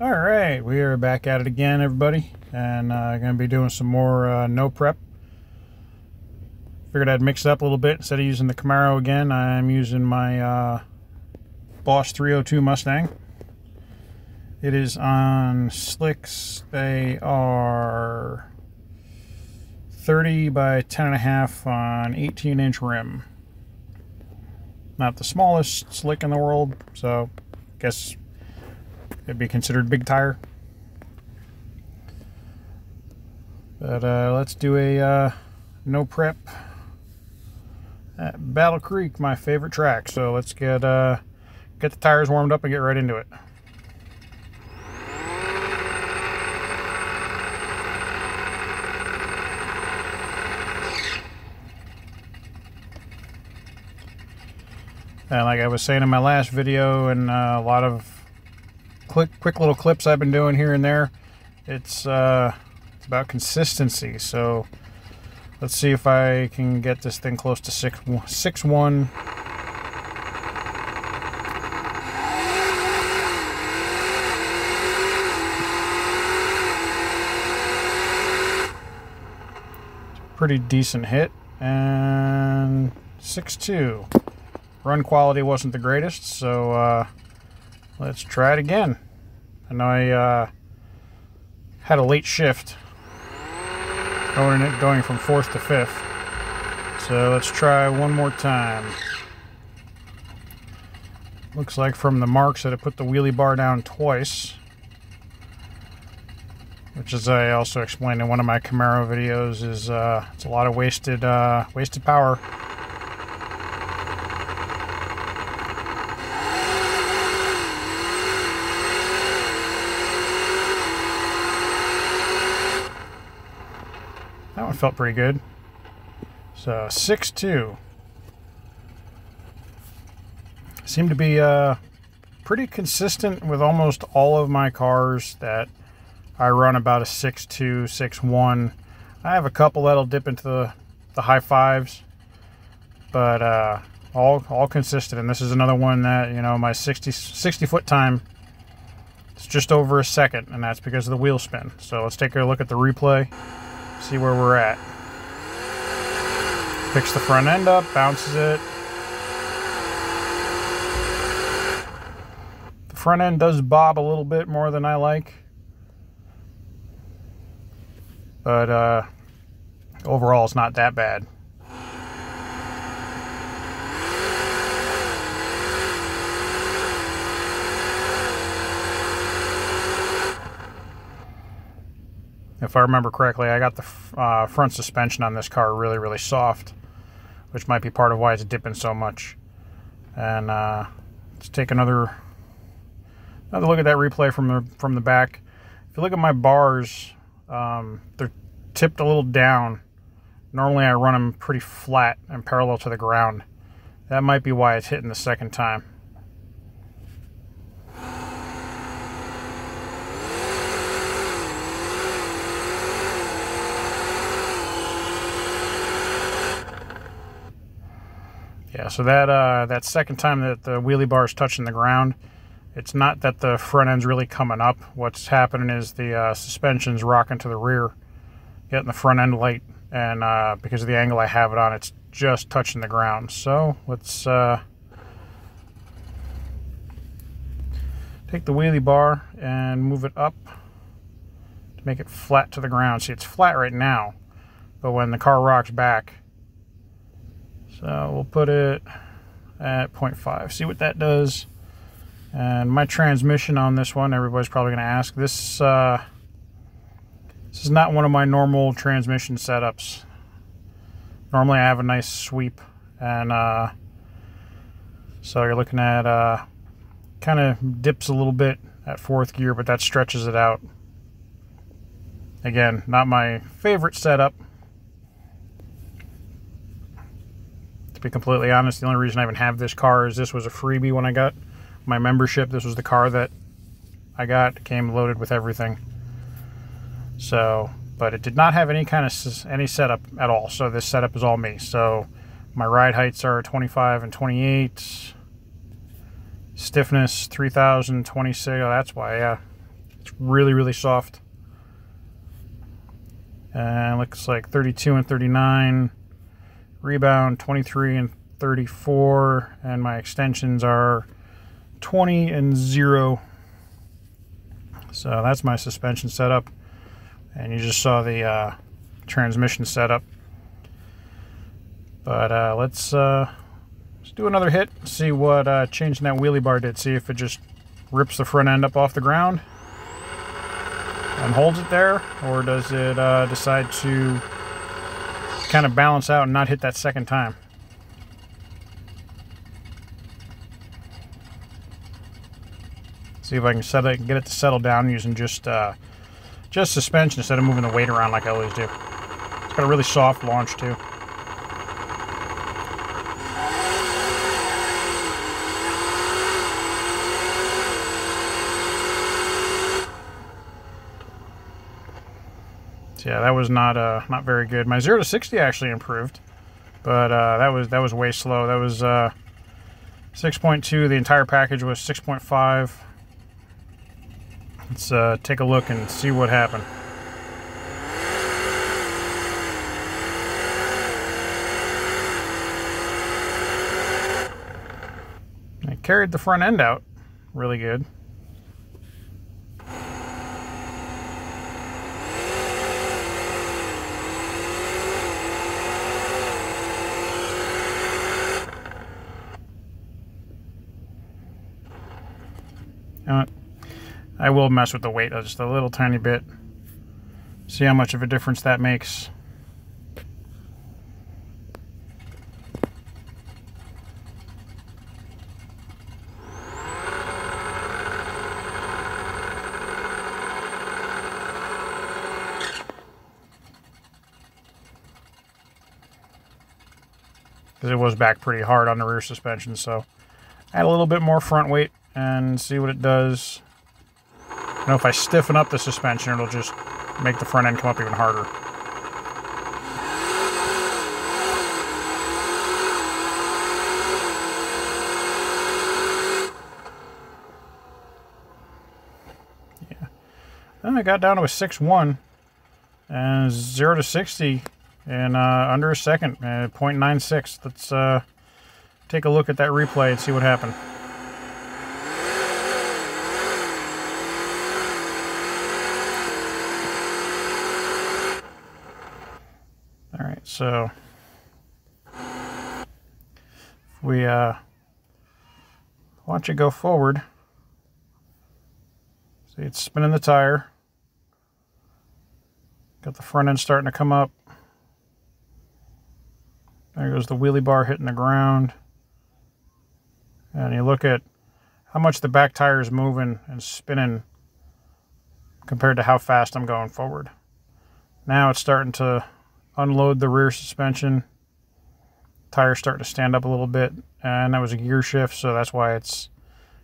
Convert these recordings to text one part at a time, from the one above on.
All right, we are back at it again, everybody, and going to be doing some more no prep. Figured I'd mix it up a little bit. Instead of using the Camaro again, I'm using my Boss 302 Mustang. It is on slicks. They are 30 by 10.5 on 18-inch rim. Not the smallest slick in the world, so I guess it'd be considered big tire. But let's do a no prep at Battle Creek, my favorite track. So let's get the tires warmed up and get right into it. And like I was saying in my last video, and a lot of quick little clips I've been doing here and there, it's about consistency. So let's see if I can get this thing close to 6.1. Pretty decent hit. And 6.2. Run quality wasn't the greatest, so let's try it again. I know I had a late shift going from 4th to 5th. So let's try one more time. Looks like from the marks that I put the wheelie bar down twice, which, as I also explained in one of my Camaro videos, is it's a lot of wasted power. That one felt pretty good. So 6.2. Seem to be pretty consistent with almost all of my cars that I run about a 6.2, 6.1. I have a couple that'll dip into the high fives, but all consistent. And this is another one that, you know, my 60 foot time, it's just over a second, and that's because of the wheel spin. So let's take a look at the replay. See where we're at. Picks the front end up, bounces it. The front end does bob a little bit more than I like, but overall it's not that bad. If I remember correctly, I got the front suspension on this car really soft, which might be part of why it's dipping so much. And let's take another look at that replay from the back. If you look at my bars, they're tipped a little down. Normally I run them pretty flat and parallel to the ground. That might be why it's hitting the second time. Yeah, so that second time that the wheelie bar is touching the ground, it's not that the front end's really coming up. What's happening is the suspension's rocking to the rear, getting the front end light, and because of the angle I have it on, it's just touching the ground. So let's take the wheelie bar and move it up to make it flat to the ground. See, it's flat right now, but when the car rocks back, so we'll put it at 0.5. See what that does. And my transmission on this one, everybody's probably going to ask. This is not one of my normal transmission setups. Normally I have a nice sweep, and so you're looking at kind of dips a little bit at 4th gear, but that stretches it out. Again, not my favorite setup. To be completely honest, the only reason I even have this car is this was a freebie when I got my membership. This was the car that I got. It came loaded with everything. So, but it did not have any kind of any setup at all. So this setup is all me. So my ride heights are 25 and 28. Stiffness 3026. Oh, that's why. Yeah, It's really, really soft. And looks like 32 and 39. Rebound 23 and 34. And my extensions are 20 and 0. So that's my suspension setup. And you just saw the transmission setup. But let's do another hit, see what changing that wheelie bar did. See if it just rips the front end up off the ground and holds it there, or does it decide to kind of balance out and not hit that second time. See if I can get it to settle down using just suspension instead of moving the weight around like I always do. It's got a really soft launch too. Yeah, that was not very good. My 0 to 60 actually improved, but that was way slow. That was 6.2. The entire package was 6.5. Let's take a look and see what happened. I carried the front end out really good. I will mess with the weight just a little tiny bit. See how much of a difference that makes. Because it was back pretty hard on the rear suspension, so add a little bit more front weight and see what it does. You know, if I stiffen up the suspension, it'll just make the front end come up even harder. Yeah. Then I got down to a 6.1 and 0 to 60 in under a second, 0.96. Let's take a look at that replay and see what happened. Alright, so if we watch it go forward, see it's spinning the tire, got the front end starting to come up, there goes the wheelie bar hitting the ground, and you look at how much the back tire is moving and spinning compared to how fast I'm going forward. Now it's starting to unload the rear suspension. Tire's starting to stand up a little bit, and that was a gear shift, so that's why it's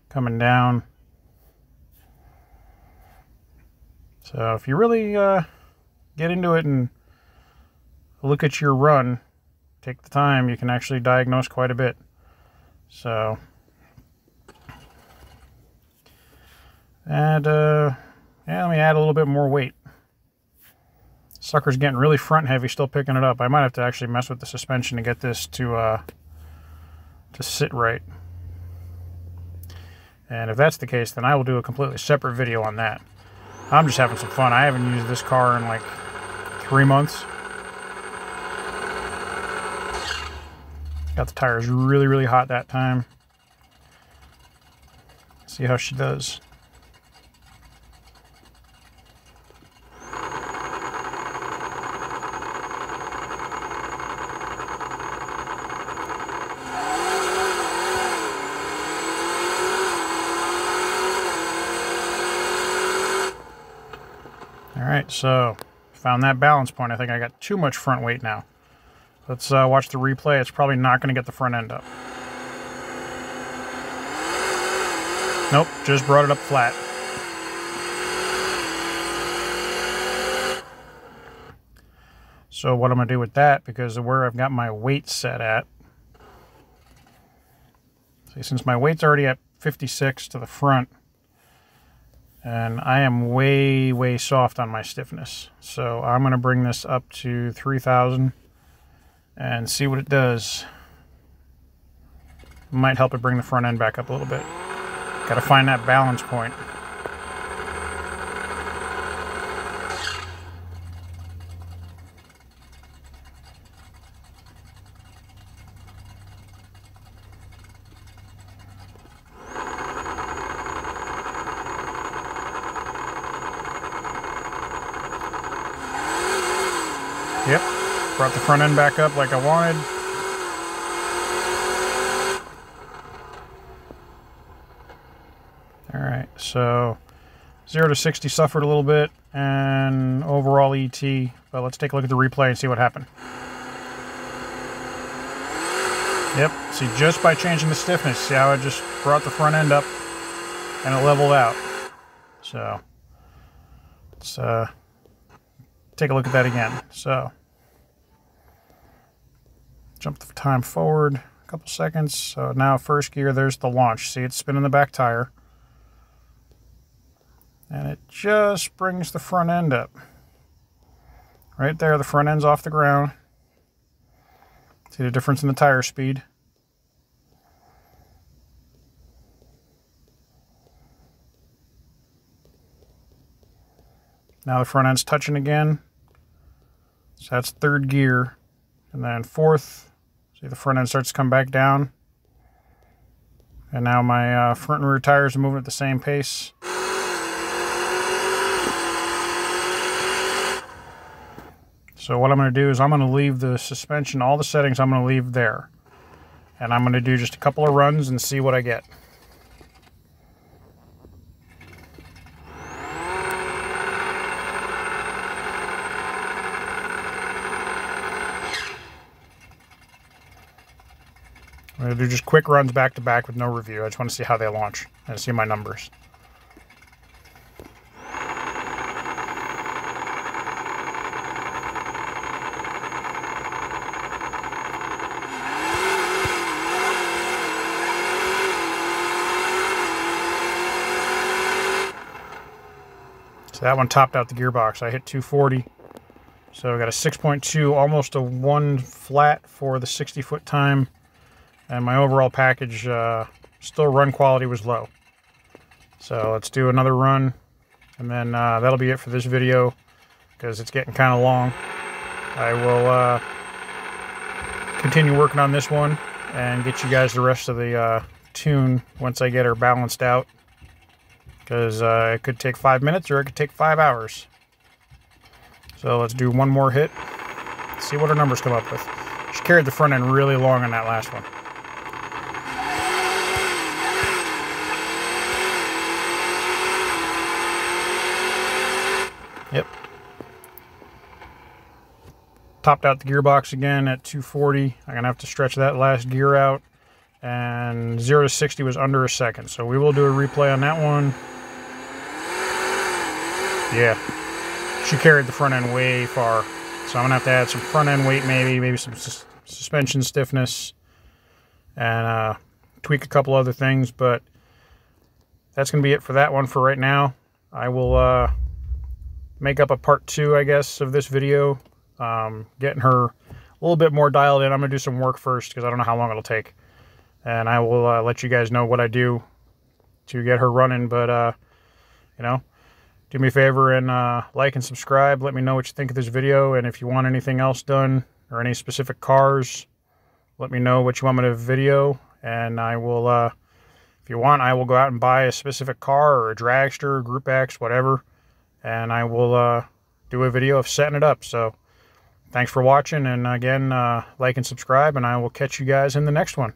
coming down. So if you really get into it and look at your run, take the time, you can actually diagnose quite a bit. So, and yeah, let me add a little bit more weight. Sucker's getting really front heavy, still picking it up. I might have to actually mess with the suspension to get this to sit right. And if that's the case, then I will do a completely separate video on that. I'm just having some fun. I haven't used this car in like 3 months. Got the tires really, really hot that time. See how she does. Alright, so found that balance point. I think I got too much front weight now. Let's watch the replay. It's probably not going to get the front end up. Nope, just brought it up flat. So what I'm going to do with that, because of where I've got my weight set at. See, since my weight's already at 56 to the front, And I am way soft on my stiffness. So I'm going to bring this up to 3,000 and see what it does. Might help it bring the front end back up a little bit. Got to find that balance point. Yep, brought the front end back up like I wanted. Alright, so 0 to 60 suffered a little bit, and overall ET, but let's take a look at the replay and see what happened. Yep, see, just by changing the stiffness, see how it just brought the front end up and it leveled out. So, let's take a look at that again. So, jump the time forward a couple seconds. So now first gear, there's the launch. See, it's spinning the back tire. And it just brings the front end up. Right there, the front end's off the ground. See the difference in the tire speed? Now the front end's touching again. So that's third gear. And then fourth, see the front end starts to come back down. And now my front and rear tires are moving at the same pace. So what I'm going to do is I'm going to leave the suspension, all the settings I'm going to leave there. And I'm going to do just a couple of runs and see what I get. I'm going to do just quick runs back to back with no review. I just want to see how they launch and see my numbers. So that one topped out the gearbox. I hit 240. So I got a 6.2, almost a 1 flat for the 60-foot time. And my overall package, still run quality was low. So let's do another run. And then that'll be it for this video, because it's getting kind of long. I will continue working on this one and get you guys the rest of the tune once I get her balanced out. Because it could take 5 minutes or it could take 5 hours. So let's do one more hit. See what our numbers come up with. She carried the front end really long on that last one. Yep. Topped out the gearbox again at 240. I'm going to have to stretch that last gear out. And 0 to 60 was under a second. So we will do a replay on that one. Yeah, she carried the front end way far. So I'm going to have to add some front end weight maybe some suspension stiffness, and tweak a couple other things. But that's going to be it for that one for right now. I will make up a part 2, I guess, of this video. Getting her a little bit more dialed in. I'm going to do some work first because I don't know how long it'll take. And I will let you guys know what I do to get her running. But, you know, do me a favor and like and subscribe. Let me know what you think of this video. And if you want anything else done or any specific cars, let me know what you want me to video. And I will, if you want, I will go out and buy a specific car or a dragster, Group X, whatever. And I will do a video of setting it up. So thanks for watching. And again, like and subscribe. And I will catch you guys in the next one.